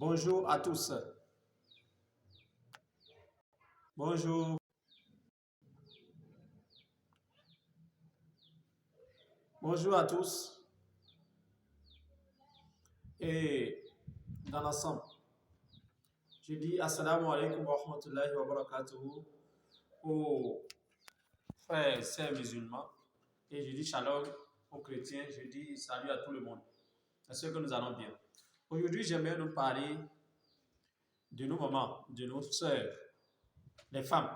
Bonjour à tous. Bonjour. Bonjour à tous. Et dans l'ensemble, je dis Assalamu alaikum wa rahmatullahi wa barakatuhu aux frères et sœurs musulmans. Et je dis shalom aux chrétiens. Je dis salut à tout le monde. À ceux que nous allons bien. Aujourd'hui, j'aimerais nous parler de nos mamans, de nos sœurs, les femmes.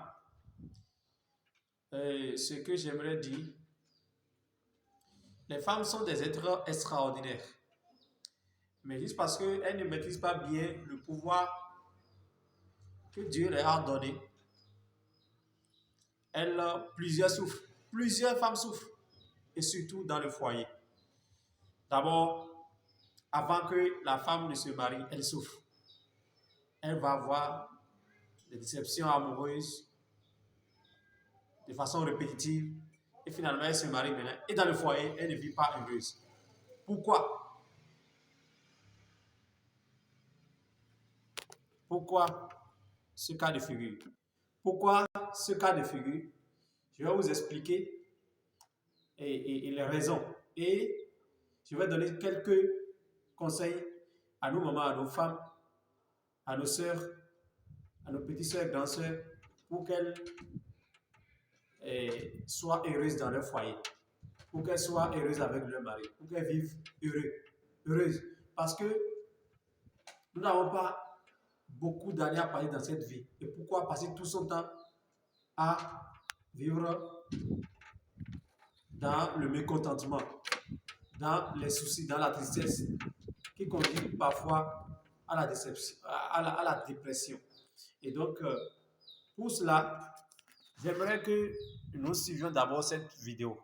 Ce que j'aimerais dire, les femmes sont des êtres extraordinaires. Mais juste parce qu'elles ne maîtrisent pas bien le pouvoir que Dieu leur a donné, plusieurs souffrent. Plusieurs femmes souffrent. Et surtout dans le foyer. D'abord, avant que la femme ne se marie, elle souffre. Elle va avoir des déceptions amoureuses de façon répétitive. Et finalement, elle se marie maintenant. Et dans le foyer, elle ne vit pas heureuse. Pourquoi? Pourquoi ce cas de figure? Pourquoi ce cas de figure? Je vais vous expliquer et les raisons. Et je vais donner quelques conseils à nos mamans, à nos femmes, à nos sœurs, à nos petites sœurs, grandes sœurs, pour qu'elles soient heureuses dans leur foyer, pour qu'elles soient heureuses avec leur mari, pour qu'elles vivent heureuses. Parce que nous n'avons pas beaucoup d'années à passer dans cette vie. Et pourquoi passer tout son temps à vivre dans le mécontentement, dans les soucis, dans la tristesse, qui conduit parfois à la déception, à la dépression. Et donc, pour cela, j'aimerais que nous suivions d'abord cette vidéo.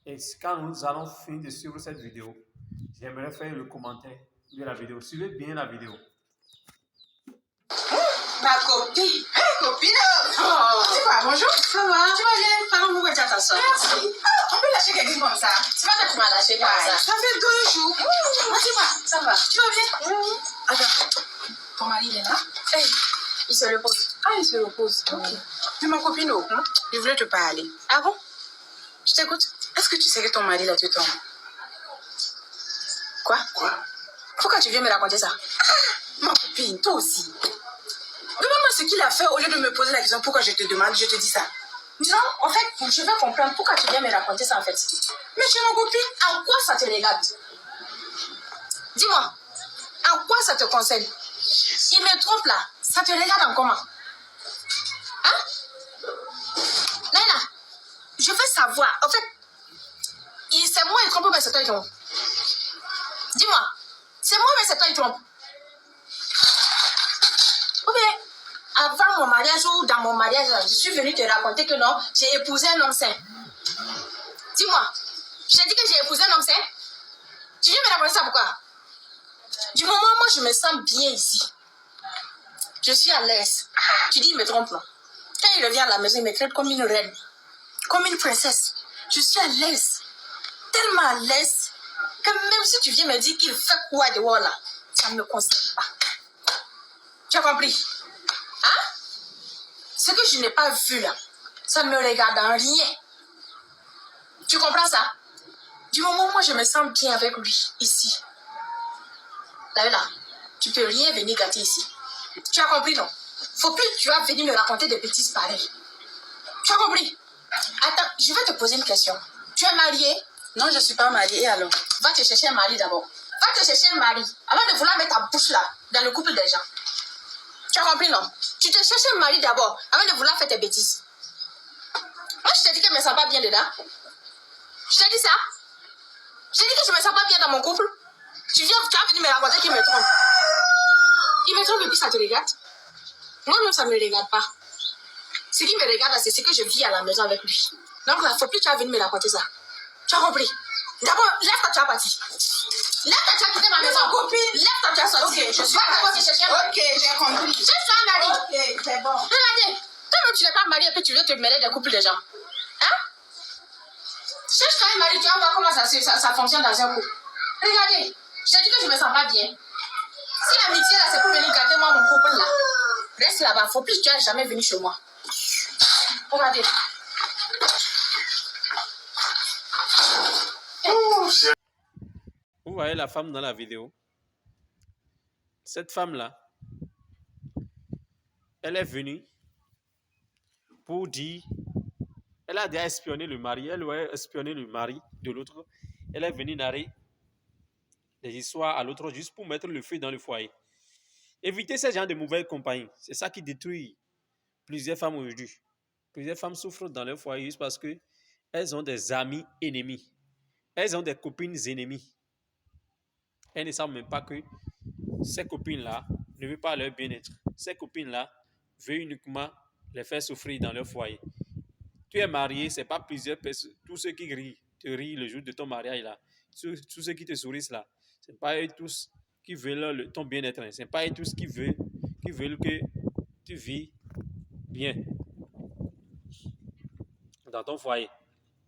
Et quand nous allons finir de suivre cette vidéo, j'aimerais faire le commentaire de la vidéo. Suivez bien la vidéo. Ma copine. Hey, copine. Oh. C'est quoi, bonjour. Ça va? Tu vas bien? Pardon, pourquoi tu as ta soeur? Merci. On peut lâcher quelqu'un comme ça. C'est pas que tu m'as lâché comme ça. Ça fait 2 jours. Dis-moi, ça va? Tu vas bien? Attends, ton mari il est là? Hey, il se repose. Ah, il se repose. Ok. Mais ma copine, je voulais te parler. Ah bon? Je t'écoute. Est-ce que tu sais que ton mari là te trompe? Quoi? Pourquoi tu viens me raconter ça? Ah, ma copine, toi aussi. Demande-moi ce qu'il a fait au lieu de me poser la question pourquoi je te demande, je te dis ça. Non, en fait, je veux comprendre pourquoi tu viens me raconter ça en fait. Mais tu es ma copine, en quoi ça te regarde? Dis-moi, en quoi ça te concerne? Il me trompe là, ça te regarde en comment? Hein? Laila, je veux savoir, en fait, c'est moi il trompe ou bien c'est toi il trompe? Dis-moi, c'est moi mais c'est toi il trompe? Ou bien, avant mon mariage ou dans mon mariage, je suis venue te raconter que non, j'ai épousé un homme sain. Dis-moi, je t'ai dit que j'ai épousé un homme sain? Tu viens me raconter ça pourquoi? Du moment où moi je me sens bien ici, je suis à l'aise. Tu dis il me trompe non? Quand il revient à la maison, il me traite comme une reine, comme une princesse. Je suis à l'aise, tellement à l'aise, que même si tu viens me dire qu'il fait quoi dehors là, ça ne me concerne pas. Tu as compris? Hein? Ce que je n'ai pas vu là, ça ne me regarde en rien. Tu comprends ça? Du moment où moi je me sens bien avec lui, ici. Là, tu peux rien venir gâter ici. Tu as compris, non? Faut plus que tu vas venir me raconter des bêtises pareilles. Tu as compris? Attends, je vais te poser une question. Tu es mariée? Non, je ne suis pas mariée, alors. Va te chercher un mari d'abord. Va te chercher un mari, avant de vouloir mettre ta bouche là, dans le couple des gens. Tu as compris, non? Tu te cherches un mari d'abord, avant de vouloir faire tes bêtises. Moi, je t'ai dit que je ne me sens pas bien dedans. Je t'ai dit ça? Je t'ai dit que je ne me sens pas bien dans mon couple. Tu as venu me raconter qu'il me trompe. Il me trompe et puis ça te regarde? Moi-même, ça ne me regarde pas. Ce qui me regarde, c'est ce que je vis à la maison avec lui. Donc, là, il ne faut plus que tu as venu me raconter ça. Tu as compris? D'abord, lève-toi, tu as parti. Lève-toi, tu as quitté ma maison. Lève-toi, tu as sorti. Ok, je suis parti chercher un mari. Ok, j'ai compris. Cherche un mari. Ok, c'est bon. Regardez, toi-même, tu n'es pas marié et puis tu veux te mêler des couples de gens. Hein? Cherche-toi un mari, tu vas voir comment ça fonctionne dans un couple. Regardez, je te dis que je ne me sens pas bien. Si l'amitié là, c'est pas mon couple là. Reste là-bas. Faut plus que tu n'as jamais venu chez moi. Regardez. Vous voyez la femme dans la vidéo? Cette femme-là, elle est venue pour dire, elle a déjà espionné le mari, elle a espionné le mari de l'autre. Elle est venue narrer des histoires à l'autre juste pour mettre le feu dans le foyer. Évitez ce genre de mauvaises compagnies. C'est ça qui détruit plusieurs femmes aujourd'hui. Plusieurs femmes souffrent dans leur foyer juste parce qu'elles ont des amis ennemis. Elles ont des copines ennemies. Elles ne savent même pas que ces copines-là ne veulent pas leur bien-être. Ces copines-là veulent uniquement les faire souffrir dans leur foyer. Tu es marié, ce n'est pas plusieurs personnes. Tous ceux qui te rient le jour de ton mariage, là, tous ceux qui te sourient là, ce n'est pas eux tous qui veulent ton bien-être. Ce n'est pas eux tous qui veulent que tu vis bien dans ton foyer.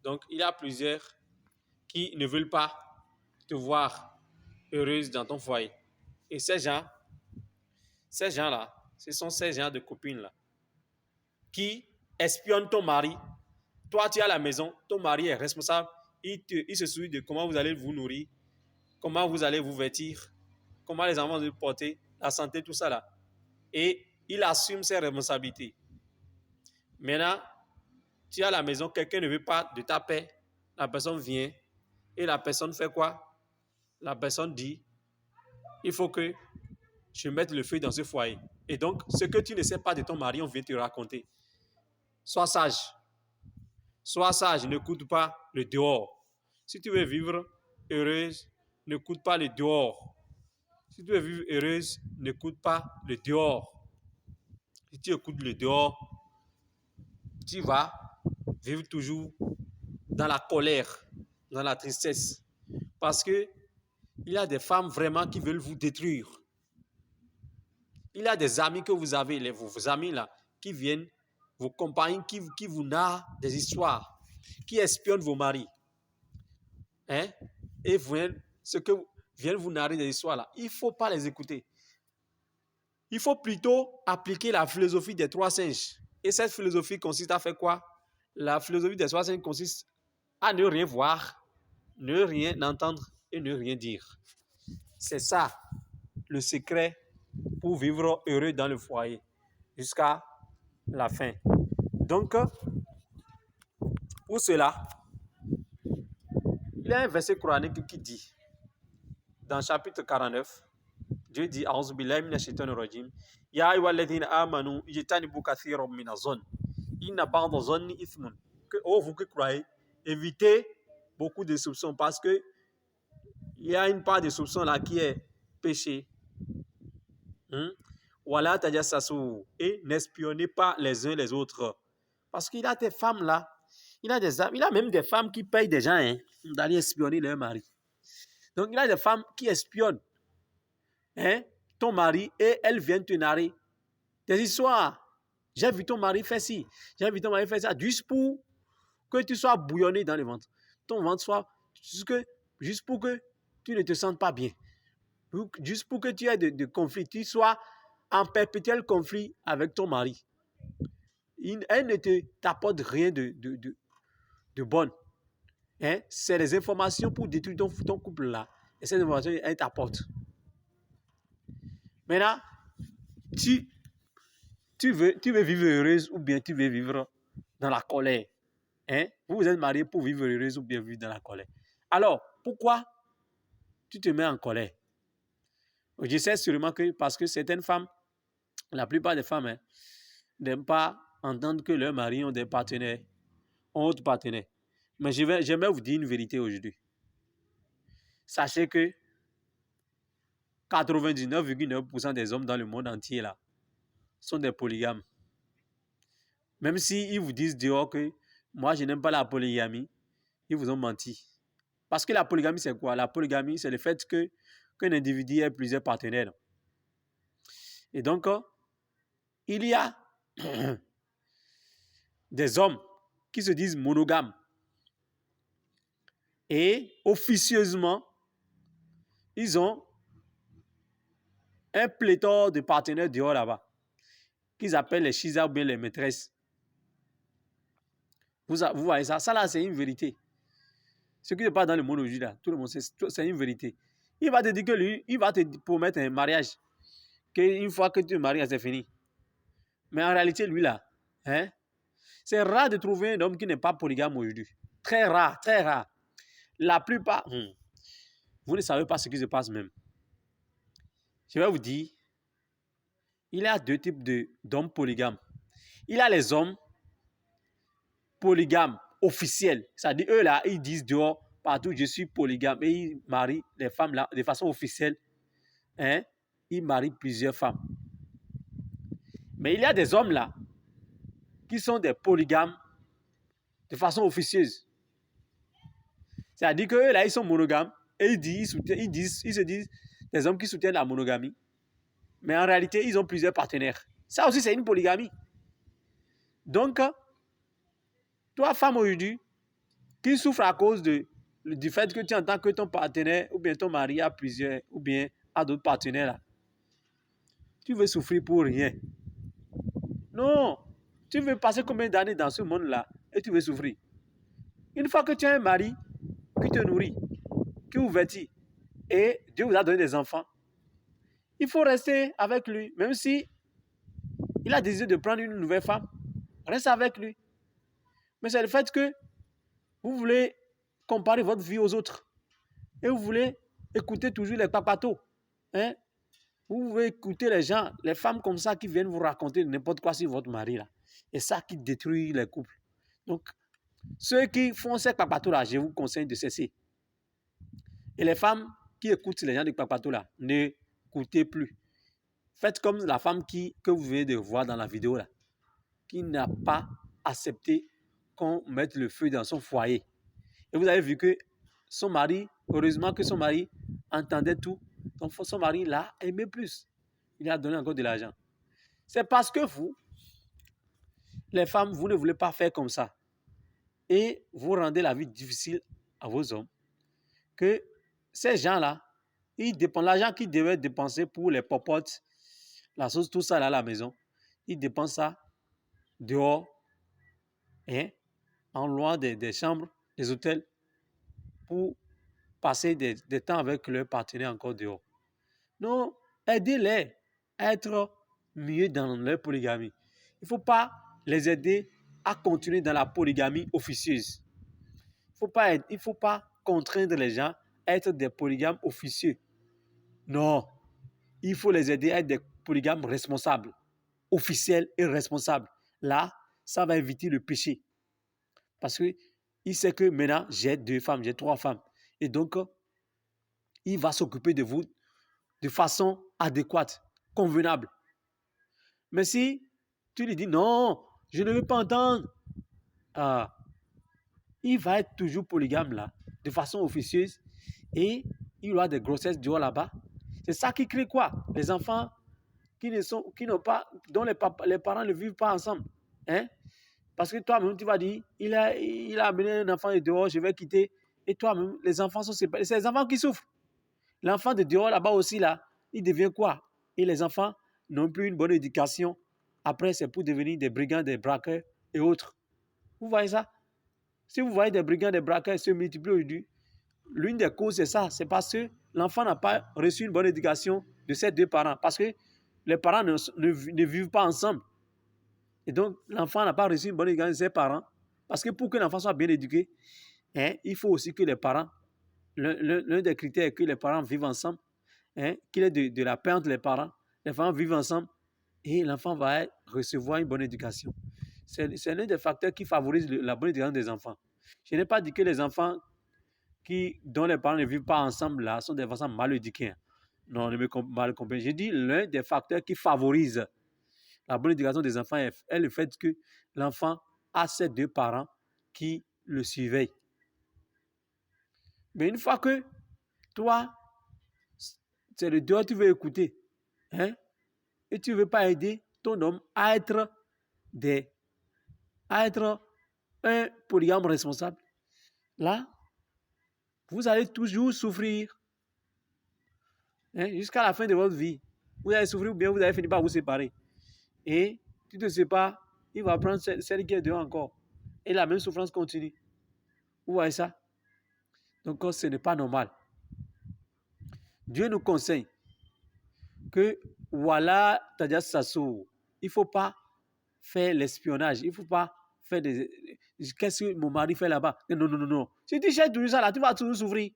Donc, il y a plusieurs qui ne veulent pas te voir heureuse dans ton foyer. Et ces gens-là, ce sont ces gens de copines-là qui espionnent ton mari. Toi, tu es à la maison, ton mari est responsable. Il se soucie de comment vous allez vous nourrir, comment vous allez vous vêtir, comment les enfants vont se porter, la santé, tout ça là. Et il assume ses responsabilités. Maintenant, tu es à la maison, quelqu'un ne veut pas de ta paix, la personne vient et la personne fait quoi? La personne dit, il faut que je mette le feu dans ce foyer. Et donc, ce que tu ne sais pas de ton mari, on vient te raconter. Sois sage. Sois sage, n'écoute pas le dehors. Si tu veux vivre heureuse, n'écoute pas le dehors. Si tu veux vivre heureuse, n'écoute pas le dehors. Si tu écoutes le dehors, tu vas vivre toujours dans la colère, dans la tristesse. Parce que il y a des femmes vraiment qui veulent vous détruire. Il y a des amis que vous avez, vos amis là, qui viennent, vos compagnes qui vous narrent des histoires, qui espionnent vos maris. Hein? Et ce que viennent vous narrer des histoires là, il ne faut pas les écouter. Il faut plutôt appliquer la philosophie des trois singes. Et cette philosophie consiste à faire quoi? La philosophie des trois singes consiste à ne rien voir, ne rien entendre et ne rien dire. C'est ça le secret pour vivre heureux dans le foyer jusqu'à la fin. Donc, pour cela, il y a un verset coranique qui dit, dans chapitre 49, Dieu dit, A'udhu billahi minash shaitanir rajim, Ya ayyuhalladhina amanu ijtanibu kathiran minaz-zann, inna ba'da zanni ithmun. Oh, vous qui croyez, évitez beaucoup de soupçons parce que il y a une part de soupçons là qui est péché. Voilà, et n'espionnez pas les uns les autres. Parce qu'il y a des femmes là, il y a même des femmes qui payent des gens d'aller espionner leur mari. Donc il y a des femmes qui espionnent ton mari et elles viennent te narrer des histoires. J'ai vu ton mari faire ci, j'ai vu ton mari faire ça, juste pour que tu sois bouillonné dans le ventre. Ton ventre soit, juste pour que tu ne te sentes pas bien. Juste pour que tu aies de conflits, tu sois en perpétuel conflit avec ton mari. Elle ne t'apporte rien de bon. C'est des informations pour détruire ton couple là. Et ces informations, elle t'apporte. Maintenant, tu veux vivre heureuse ou bien tu veux vivre dans la colère. Vous êtes mariés pour vivre heureuse ou bien vivre dans la colère. Alors, pourquoi tu te mets en colère? Je sais sûrement que parce que certaines femmes, la plupart des femmes, n'aiment pas entendre que leurs maris ont des partenaires, ont autres partenaires. Mais j'aimerais vous dire une vérité aujourd'hui. Sachez que 99,9% des hommes dans le monde entier là sont des polygames. Même s'ils vous disent dehors que moi je n'aime pas la polygamie, ils vous ont menti. Parce que la polygamie c'est quoi? La polygamie c'est le fait qu'un individu ait plusieurs partenaires. Et donc, il y a des hommes qui se disent monogames. Et officieusement, ils ont un pléthore de partenaires dehors là-bas, qu'ils appellent les chisa ou bien les maîtresses. Vous voyez ça? Ça là, c'est une vérité. Ce qui se passe dans le monde aujourd'hui là, tout le monde sait, c'est une vérité. Il va te dire que lui, il va te promettre un mariage, qu'une fois que tu te maries, c'est fini. Mais en réalité, lui là, hein, c'est rare de trouver un homme qui n'est pas polygame aujourd'hui. Très rare, très rare. La plupart, vous ne savez pas ce qui se passe même. Je vais vous dire, il y a deux types d'hommes polygames. Il y a les hommes polygames officiels. C'est-à-dire, eux là, ils disent dehors, partout, je suis polygame. Et ils marient les femmes là de façon officielle. Hein? Ils marient plusieurs femmes. Mais il y a des hommes là qui sont des polygames de façon officieuse. C'est-à-dire qu'eux là, ils sont monogames et ils se disent des hommes qui soutiennent la monogamie. Mais en réalité, ils ont plusieurs partenaires. Ça aussi, c'est une polygamie. Donc, toi, femme aujourd'hui, qui souffre à cause du fait que tu entends que ton partenaire ou bien ton mari a plusieurs ou bien a d'autres partenaires là, tu veux souffrir pour rien. Non, tu veux passer combien d'années dans ce monde-là et tu veux souffrir. Une fois que tu as un mari qui te nourrit, qui vous vêtit et Dieu vous a donné des enfants, il faut rester avec lui, même si il a décidé de prendre une nouvelle femme, reste avec lui. Mais c'est le fait que vous voulez comparer votre vie aux autres et vous voulez écouter toujours les papatos. Hein? Vous pouvez écouter les gens, les femmes comme ça qui viennent vous raconter n'importe quoi sur votre mari là. Et ça qui détruit les couples. Donc, ceux qui font ces papatos là, je vous conseille de cesser. Et les femmes qui écoutent les gens de papatos là, n'écoutez plus. Faites comme la femme que vous venez de voir dans la vidéo là, qui n'a pas accepté qu'on mette le feu dans son foyer. Et vous avez vu que son mari, heureusement que son mari entendait tout, donc son mari l'a aimé plus. Il a donné encore de l'argent. C'est parce que vous, les femmes, vous ne voulez pas faire comme ça. Et vous rendez la vie difficile à vos hommes. Que ces gens-là, ils dépensent l'argent qu'ils devaient dépenser pour les popotes, la sauce, tout ça là à la maison. Ils dépensent ça dehors, hein, en loin des chambres, des hôtels, pour passer des temps avec leurs partenaires encore dehors. Non, aidez-les à être mieux dans leur polygamie. Il ne faut pas les aider à continuer dans la polygamie officieuse. Il ne faut pas contraindre les gens à être des polygames officieux. Non, il faut les aider à être des polygames responsables, officiels et responsables. Là, ça va éviter le péché. Parce qu'il sait que maintenant, j'ai 2 femmes, j'ai 3 femmes. Et donc, il va s'occuper de vous de façon adéquate, convenable. Mais si tu lui dis non, je ne veux pas entendre, il va être toujours polygame là, de façon officieuse, et il aura des grossesses dehors là-bas. C'est ça qui crée quoi? Les enfants dont les parents ne vivent pas ensemble. Hein? Parce que toi-même, tu vas dire, il a amené un enfant de dehors, je vais quitter. Et toi-même, les enfants sont séparés. C'est les enfants qui souffrent. L'enfant de dehors là-bas aussi, là, il devient quoi? Et les enfants n'ont plus une bonne éducation. Après, c'est pour devenir des brigands, des braqueurs et autres. Vous voyez ça? Si vous voyez des brigands, des braqueurs se multiplier aujourd'hui, l'une des causes, c'est ça. C'est parce que l'enfant n'a pas reçu une bonne éducation de ses 2 parents. Parce que les parents ne vivent pas ensemble. Et donc, l'enfant n'a pas reçu une bonne éducation de ses parents. Parce que pour que l'enfant soit bien éduqué, hein, il faut aussi que les parents, l'un des critères est que les parents vivent ensemble, hein, qu'il y ait de la paix entre les parents vivent ensemble et l'enfant va recevoir une bonne éducation. C'est l'un des facteurs qui favorise la bonne éducation des enfants. Je n'ai pas dit que les enfants dont les parents ne vivent pas ensemble là, sont des enfants mal éduqués. Non, ne me mal compris. J'ai dit l'un des facteurs qui favorise la bonne éducation des enfants est le fait que l'enfant a ses 2 parents qui le surveillent. Mais une fois que toi, c'est le dehors que tu veux écouter, hein, et tu ne veux pas aider ton homme à être un polygame responsable, là, vous allez toujours souffrir, hein, jusqu'à la fin de votre vie. Vous allez souffrir ou bien vous allez finir par vous séparer. Et tu te sépares, il va prendre celle qui est dehors encore. Et la même souffrance continue. Vous voyez ça? Donc, ce n'est pas normal. Dieu nous conseille que voilà, Tadia Sassou, il ne faut pas faire l'espionnage. Il ne faut pas faire des. Qu'est-ce que mon mari fait là-bas? Non, non, non, non. Si tu cherches toujours ça là, tu vas toujours souffrir.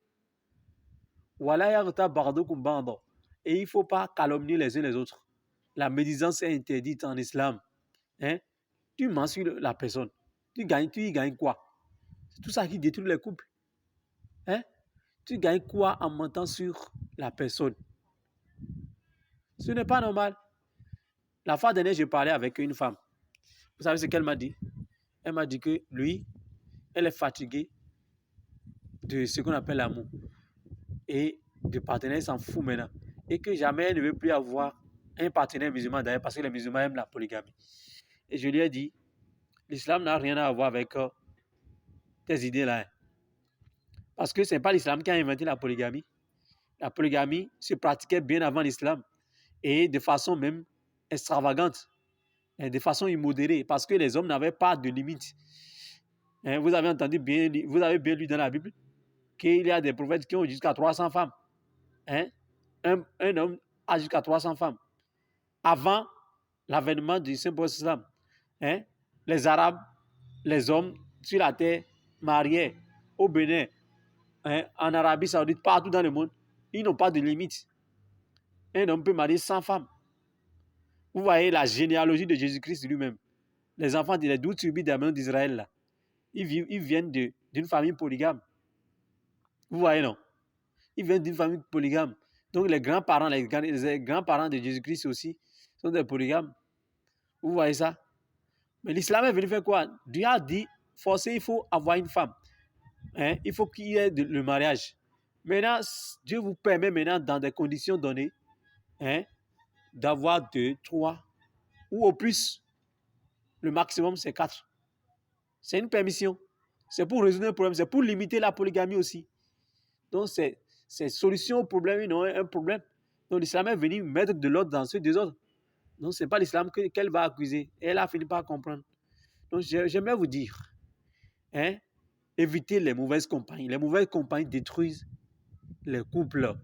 Voilà, Yarta Bardo Kumbando. Et il ne faut pas calomnier les uns les autres. La médisance est interdite en islam. Hein? Tu mens sur la personne. Tu y gagnes quoi? C'est tout ça qui détruit les couples. Hein? Tu gagnes quoi en mentant sur la personne? Ce n'est pas normal. La fois dernière, je parlais avec une femme. Vous savez ce qu'elle m'a dit? Elle m'a dit que lui, elle est fatiguée de ce qu'on appelle l'amour. Et de partenaire, s'en fout maintenant. Et que jamais elle ne veut plus avoir un partenaire musulman d'ailleurs parce que les musulmans aiment la polygamie. Et je lui ai dit, l'islam n'a rien à voir avec tes idées là. Parce que ce n'est pas l'islam qui a inventé la polygamie. La polygamie se pratiquait bien avant l'islam et de façon même extravagante, et de façon immodérée, parce que les hommes n'avaient pas de limite. Vous avez entendu bien, vous avez bien lu dans la Bible qu'il y a des prophètes qui ont jusqu'à 300 femmes. Un homme a jusqu'à 300 femmes. Avant l'avènement du Saint-Prophète islam, les Arabes, les hommes sur la terre mariés au Bénin, en Arabie Saoudite, partout dans le monde, ils n'ont pas de limite. Un homme peut marier 100 femmes. Vous voyez la généalogie de Jésus-Christ lui-même. Les enfants des 12 tribus d'Israël, ils viennent d'une famille polygame. Vous voyez, non? Ils viennent d'une famille polygame. Donc les grands-parents de Jésus-Christ aussi sont des polygames. Vous voyez ça? Mais l'islam est venu faire quoi? Dieu a dit, forcé, il faut avoir une femme. Il faut qu'il y ait le mariage. Maintenant, Dieu vous permet maintenant, dans des conditions données, d'avoir 2, 3, ou au plus, le maximum, c'est 4. C'est une permission. C'est pour résoudre un problème. C'est pour limiter la polygamie aussi. Donc, c'est solution au problème, ils ont un problème. Donc, l'islam est venu mettre de l'ordre dans ce désordre. Donc, ce n'est pas l'islam qu'elle va accuser. Et elle a fini par comprendre. Donc, j'aimerais vous dire, évitez les mauvaises compagnies. Les mauvaises compagnies détruisent les couples.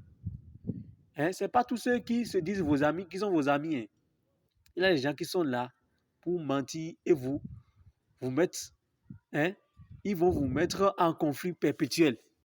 Ce n'est pas tous ceux qui se disent vos amis, qui sont vos amis. Il y a des gens qui sont là pour mentir et vous mettre, ils vont vous mettre en conflit perpétuel.